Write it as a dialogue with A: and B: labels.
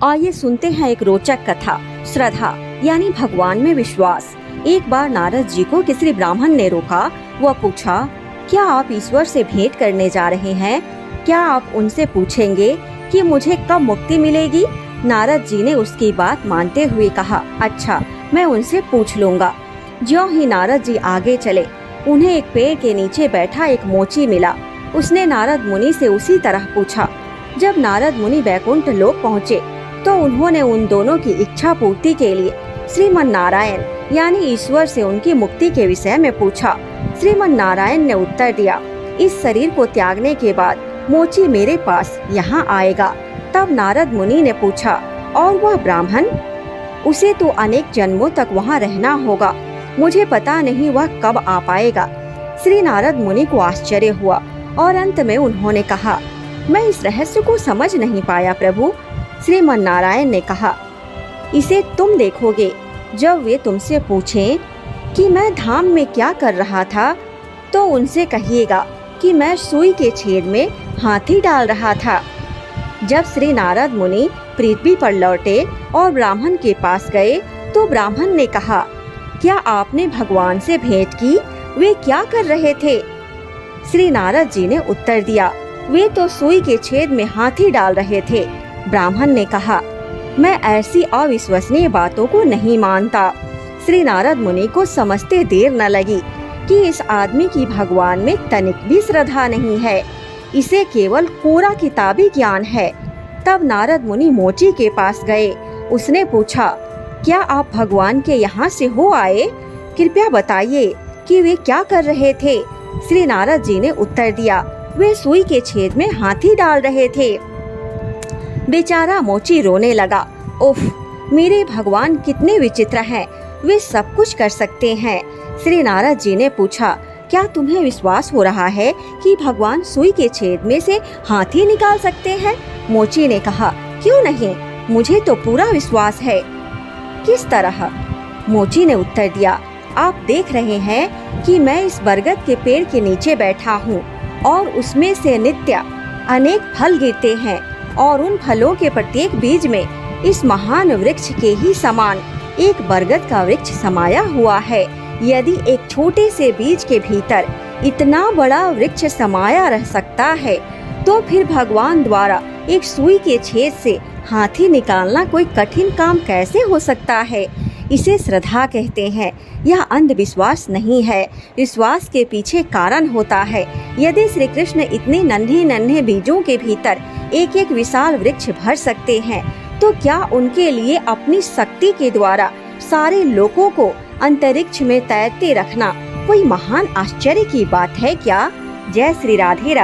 A: आइए सुनते हैं एक रोचक कथा। श्रद्धा यानी भगवान में विश्वास। एक बार नारद जी को किसी ब्राह्मण ने रोका। वह पूछा, क्या आप ईश्वर से भेंट करने जा रहे हैं? क्या आप उनसे पूछेंगे कि मुझे कब मुक्ति मिलेगी? नारद जी ने उसकी बात मानते हुए कहा, अच्छा, मैं उनसे पूछ लूँगा। ज्यों ही नारद जी आगे चले, उन्हें एक पेड़ के नीचे बैठा एक मोची मिला। उसने नारद मुनि से उसी तरह पूछा। जब नारद मुनि बैकुंठ लोक पहुँचे तो उन्होंने उन दोनों की इच्छा पूर्ति के लिए श्रीमन नारायण यानी ईश्वर से उनकी मुक्ति के विषय में पूछा। श्रीमन नारायण ने उत्तर दिया, इस शरीर को त्यागने के बाद मोची मेरे पास यहाँ आएगा। तब नारद मुनि ने पूछा, और वह ब्राह्मण? उसे तो अनेक जन्मों तक वहाँ रहना होगा, मुझे पता नहीं वह कब आ पाएगा। श्री नारद मुनि को आश्चर्य हुआ और अंत में उन्होंने कहा, मैं इस रहस्य को समझ नहीं पाया प्रभु। श्रीमन नारायण ने कहा, इसे तुम देखोगे। जब वे तुमसे पूछें कि मैं धाम में क्या कर रहा था, तो उनसे कहिएगा कि मैं सुई के छेद में हाथी डाल रहा था। जब श्री नारद मुनि पृथ्वी पर लौटे और ब्राह्मण के पास गए तो ब्राह्मण ने कहा, क्या आपने भगवान से भेंट की? वे क्या कर रहे थे? श्री नारद जी ने उत्तर दिया, वे तो सुई के छेद में हाथी डाल रहे थे। ब्राह्मण ने कहा, मैं ऐसी अविश्वसनीय बातों को नहीं मानता। श्री नारद मुनि को समझते देर न लगी कि इस आदमी की भगवान में तनिक भी श्रद्धा नहीं है, इसे केवल कोरा किताबी ज्ञान है। तब नारद मुनि मोची के पास गए। उसने पूछा, क्या आप भगवान के यहाँ से हो आए? कृपया बताइए कि वे क्या कर रहे थे? श्री नारद जी ने उत्तर दिया, वे सुई के छेद में हाथी डाल रहे थे। बेचारा मोची रोने लगा, उफ, मेरे भगवान कितने विचित्र हैं, वे सब कुछ कर सकते हैं। श्री नारद जी ने पूछा, क्या तुम्हें विश्वास हो रहा है कि भगवान सुई के छेद में से हाथी निकाल सकते हैं? मोची ने कहा, क्यों नहीं, मुझे तो पूरा विश्वास है। किस तरह? मोची ने उत्तर दिया, आप देख रहे हैं कि मैं इस बरगद के पेड़ के नीचे बैठा हूँ और उसमें से नित्य अनेक फल गिरते हैं और उन फलों के प्रत्येक बीज में इस महान वृक्ष के ही समान एक बरगद का वृक्ष समाया हुआ है। यदि एक छोटे से बीज के भीतर इतना बड़ा वृक्ष समाया रह सकता है, तो फिर भगवान द्वारा एक सुई के छेद से हाथी निकालना कोई कठिन काम कैसे हो सकता है? इसे श्रद्धा कहते हैं। यह अंधविश्वास नहीं है, विश्वास के पीछे कारण होता है। यदि श्री कृष्ण इतने नन्हे नन्हे बीजों के भीतर एक एक विशाल वृक्ष भर सकते हैं, तो क्या उनके लिए अपनी शक्ति के द्वारा सारे लोगों को अंतरिक्ष में तैरते रखना कोई महान आश्चर्य की बात है क्या? जय श्री राधे राधे।